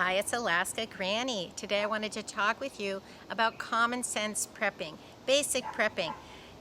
Hi, it's Alaska Granny. Today I wanted to talk with you about common sense prepping, basic prepping,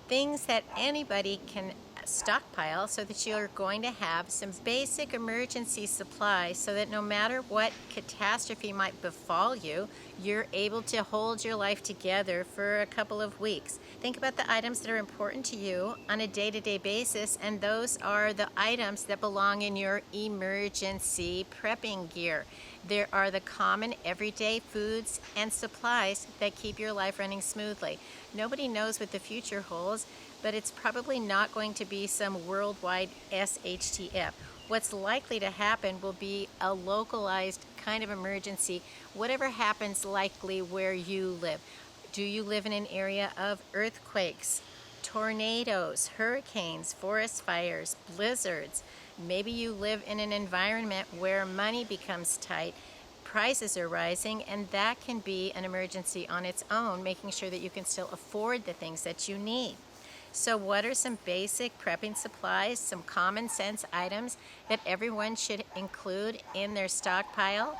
things that anybody can stockpile so that you're going to have some basic emergency supplies so that no matter what catastrophe might befall you, you're able to hold your life together for a couple of weeks. Think about the items that are important to you on a day-to-day basis, and those are the items that belong in your emergency prepping gear. There are the common everyday foods and supplies that keep your life running smoothly. Nobody knows what the future holds, but it's probably not going to be some worldwide SHTF. What's likely to happen will be a localized kind of emergency, whatever happens likely where you live. Do you live in an area of earthquakes, tornadoes, hurricanes, forest fires, blizzards? Maybe you live in an environment where money becomes tight, prices are rising, and that can be an emergency on its own, making sure that you can still afford the things that you need. So what are some basic prepping supplies, some common sense items that everyone should include in their stockpile?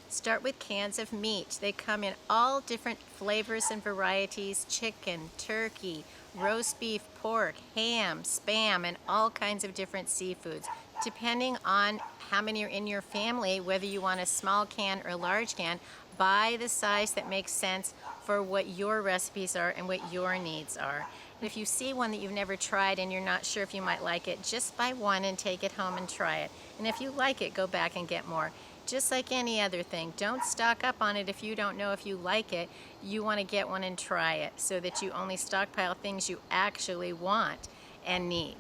Start with cans of meat. They come in all different flavors and varieties: chicken, turkey, roast beef, pork, ham, spam, and all kinds of different seafoods. Depending on how many are in your family, whether you want a small can or a large can, buy the size that makes sense for what your recipes are and what your needs are. And if you see one that you've never tried and you're not sure if you might like it, just buy one and take it home and try it. And if you like it, go back and get more. Just like any other thing, don't stock up on it if you don't know if you like it. You want to get one and try it so that you only stockpile things you actually want and need.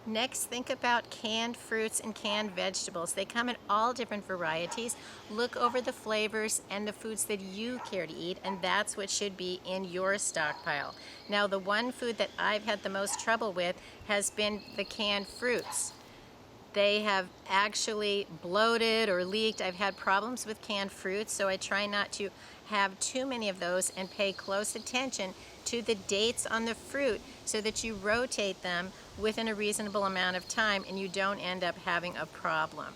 Next, think about canned fruits and canned vegetables. They come in all different varieties. Look over the flavors and the foods that you care to eat, and that's what should be in your stockpile. Now, the one food that I've had the most trouble with has been the canned fruits. They have actually bloated or leaked. I've had problems with canned fruits, so I try not to have too many of those and pay close attention to the dates on the fruit so that you rotate them within a reasonable amount of time and you don't end up having a problem.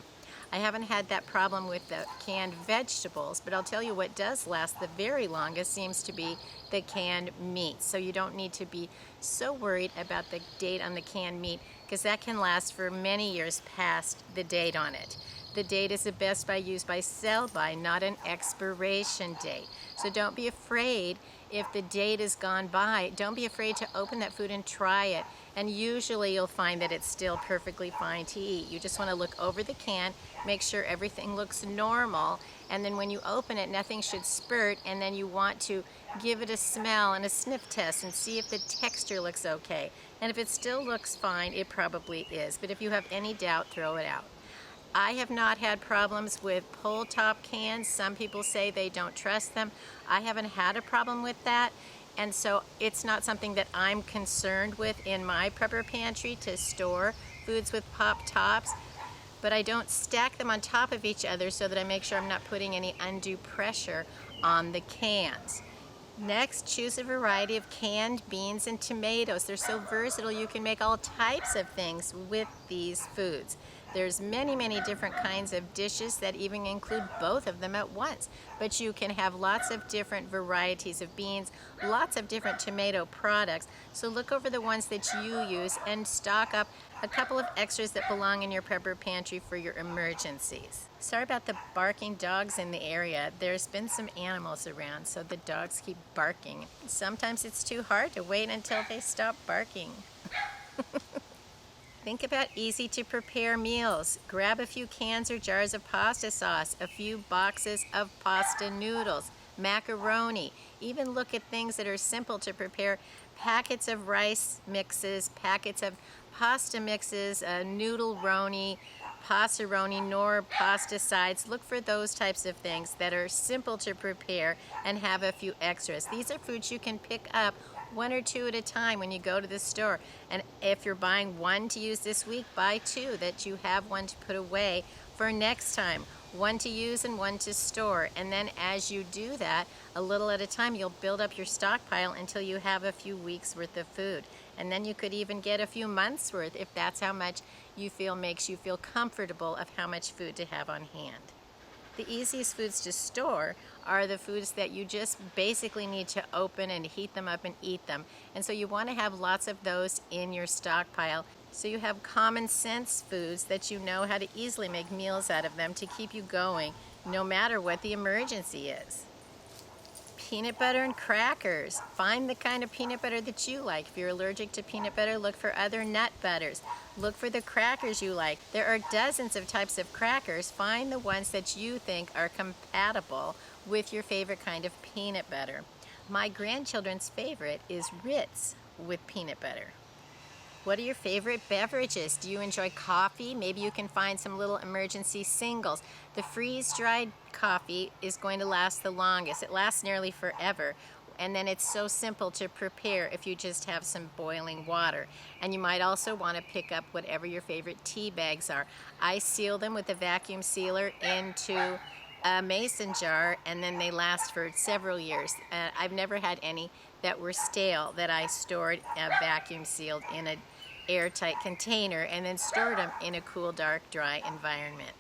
I haven't had that problem with the canned vegetables, but I'll tell you what does last the very longest seems to be the canned meat. So you don't need to be so worried about the date on the canned meat, because that can last for many years past the date on it. The date is a best by, use by, sell by, not an expiration date. So don't be afraid if the date is gone by. Don't be afraid to open that food and try it. And usually you'll find that it's still perfectly fine to eat. You just want to look over the can, make sure everything looks normal, and then when you open it, nothing should spurt, and then you want to give it a smell and a sniff test and see if the texture looks okay. And if it still looks fine, it probably is. But if you have any doubt, throw it out. I have not had problems with pull-top cans. Some people say they don't trust them. I haven't had a problem with that, and so it's not something that I'm concerned with in my prepper pantry to store foods with pop tops, but I don't stack them on top of each other so that I make sure I'm not putting any undue pressure on the cans. Next, choose a variety of canned beans and tomatoes. They're so versatile, you can make all types of things with these foods. There's many different kinds of dishes that even include both of them at once. But you can have lots of different varieties of beans, lots of different tomato products. So look over the ones that you use and stock up a couple of extras that belong in your prepper pantry for your emergencies. Sorry about the barking dogs in the area. There's been some animals around, so the dogs keep barking. Sometimes it's too hard to wait until they stop barking. Think about easy to prepare meals. Grab a few cans or jars of pasta sauce, a few boxes of pasta noodles, macaroni. Even look at things that are simple to prepare. Packets of rice mixes, packets of pasta mixes, noodle-roni, pasta-roni, nor pasta sides. Look for those types of things that are simple to prepare and have a few extras. These are foods you can pick up one or two at a time when you go to the store. And if you're buying one to use this week, buy two that you have one to put away for next time. One to use and one to store. And then as you do that, a little at a time, you'll build up your stockpile until you have a few weeks worth of food. And then you could even get a few months worth if that's how much you feel makes you feel comfortable of how much food to have on hand. The easiest foods to store are the foods that you just basically need to open and heat them up and eat them. And so you want to have lots of those in your stockpile. So you have common sense foods that you know how to easily make meals out of them to keep you going no matter what the emergency is. Peanut butter and crackers. Find the kind of peanut butter that you like. If you're allergic to peanut butter, look for other nut butters. Look for the crackers you like. There are dozens of types of crackers. Find the ones that you think are compatible with your favorite kind of peanut butter. My grandchildren's favorite is Ritz with peanut butter. What are your favorite beverages? Do you enjoy coffee? Maybe you can find some little emergency singles. The freeze-dried coffee is going to last the longest. It lasts nearly forever. And then it's so simple to prepare if you just have some boiling water. And you might also want to pick up whatever your favorite tea bags are. I seal them with a vacuum sealer into a mason jar, and then they last for several years. I've never had any that were stale that I stored vacuum sealed in an airtight container and then stored them in a cool, dark, dry environment.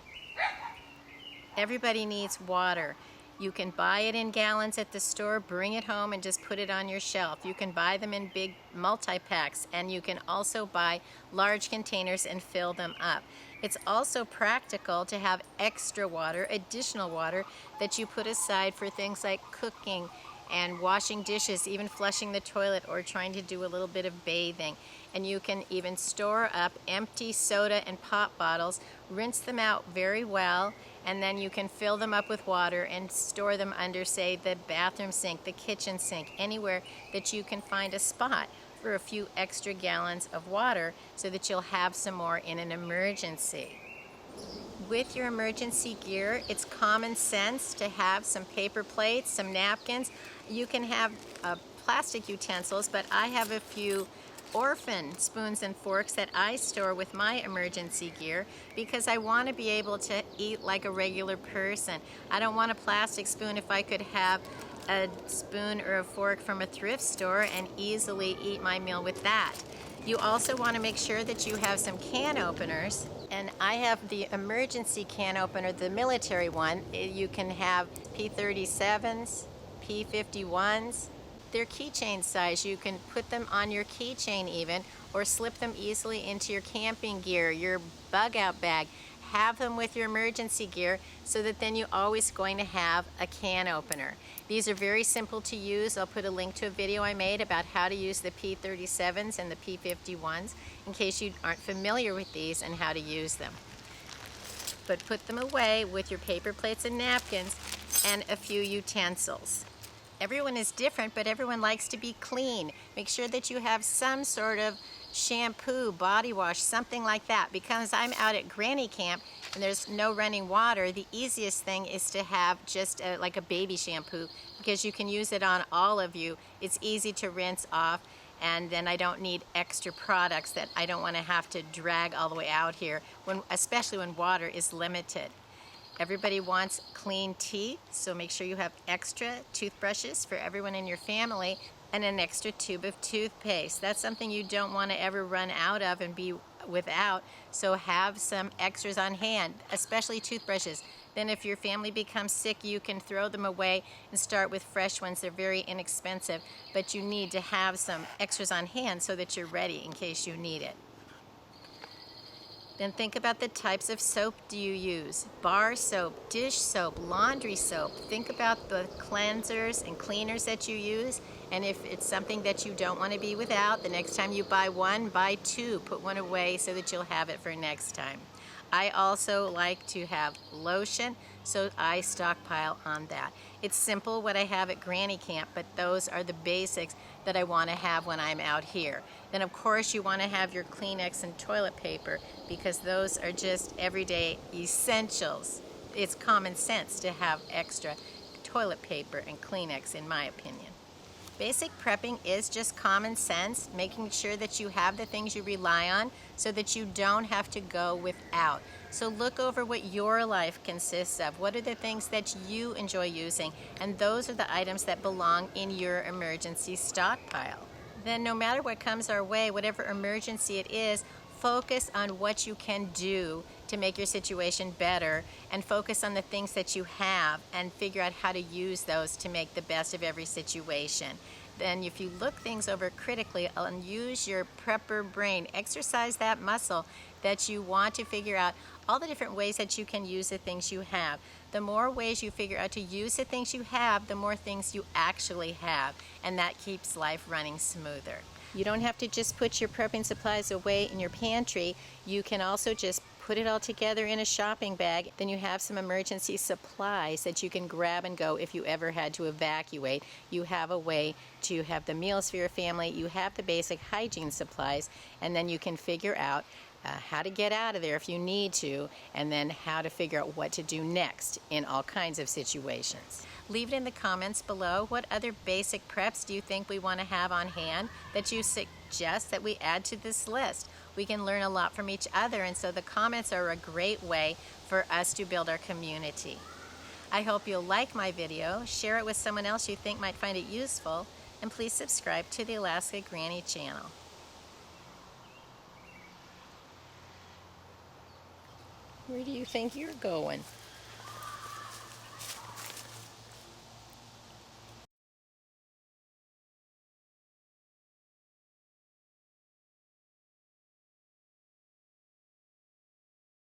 Everybody needs water. You can buy it in gallons at the store, bring it home and just put it on your shelf. You can buy them in big multi-packs, and you can also buy large containers and fill them up. It's also practical to have extra water, additional water, that you put aside for things like cooking and washing dishes, even flushing the toilet or trying to do a little bit of bathing. And you can even store up empty soda and pop bottles, rinse them out very well, and then you can fill them up with water and store them under, say, the bathroom sink, the kitchen sink, anywhere that you can find a spot for a few extra gallons of water so that you'll have some more in an emergency. With your emergency gear, it's common sense to have some paper plates, some napkins. You can have plastic utensils, but I have a few orphan spoons and forks that I store with my emergency gear because I want to be able to eat like a regular person. I don't want a plastic spoon if I could have a spoon or a fork from a thrift store and easily eat my meal with that. You also want to make sure that you have some can openers, and I have the emergency can opener, the military one. You can have P37s, P51s. They're keychain size. You can put them on your keychain even, or slip them easily into your camping gear, your bug out bag. Have them with your emergency gear so that then you're always going to have a can opener. These are very simple to use. I'll put a link to a video I made about how to use the P37s and the P51s in case you aren't familiar with these and how to use them. But put them away with your paper plates and napkins and a few utensils. Everyone is different, but everyone likes to be clean. Make sure that you have some sort of shampoo, body wash, something like that. Because I'm out at granny camp and there's no running water, the easiest thing is to have just like a baby shampoo, because you can use it on all of you. It's easy to rinse off, and then I don't need extra products that I don't want to have to drag all the way out here, especially when water is limited. Everybody wants clean teeth, so make sure you have extra toothbrushes for everyone in your family and an extra tube of toothpaste. That's something you don't want to ever run out of and be without, so have some extras on hand, especially toothbrushes. Then if your family becomes sick, you can throw them away and start with fresh ones. They're very inexpensive, but you need to have some extras on hand so that you're ready in case you need it. Then think about the types of soap do you use. Bar soap, dish soap, laundry soap. Think about the cleansers and cleaners that you use, and if it's something that you don't want to be without, the next time you buy one, buy two. Put one away so that you'll have it for next time. I also like to have lotion, so I stockpile on that. It's simple what I have at granny camp, but those are the basics that I want to have when I'm out here. Then of course you want to have your Kleenex and toilet paper, because those are just everyday essentials. It's common sense to have extra toilet paper and Kleenex, in my opinion. Basic prepping is just common sense, making sure that you have the things you rely on so that you don't have to go without. So look over what your life consists of. What are the things that you enjoy using? And those are the items that belong in your emergency stockpile. Then no matter what comes our way, whatever emergency it is, focus on what you can do to make your situation better, and focus on the things that you have and figure out how to use those to make the best of every situation. Then if you look things over critically and use your prepper brain, exercise that muscle that you want to figure out all the different ways that you can use the things you have. The more ways you figure out to use the things you have, the more things you actually have, and that keeps life running smoother. You don't have to just put your prepping supplies away in your pantry. You can also just put it all together in a shopping bag. Then you have some emergency supplies that you can grab and go if you ever had to evacuate. You have a way to have the meals for your family. You have the basic hygiene supplies, and then you can figure out how to get out of there if you need to, and then how to figure out what to do next in all kinds of situations. Leave it in the comments below. What other basic preps do you think we want to have on hand that you suggest that we add to this list? We can learn a lot from each other, and so the comments are a great way for us to build our community. I hope you'll like my video, share it with someone else you think might find it useful, and please subscribe to the Alaska Granny channel. Where do you think you're going?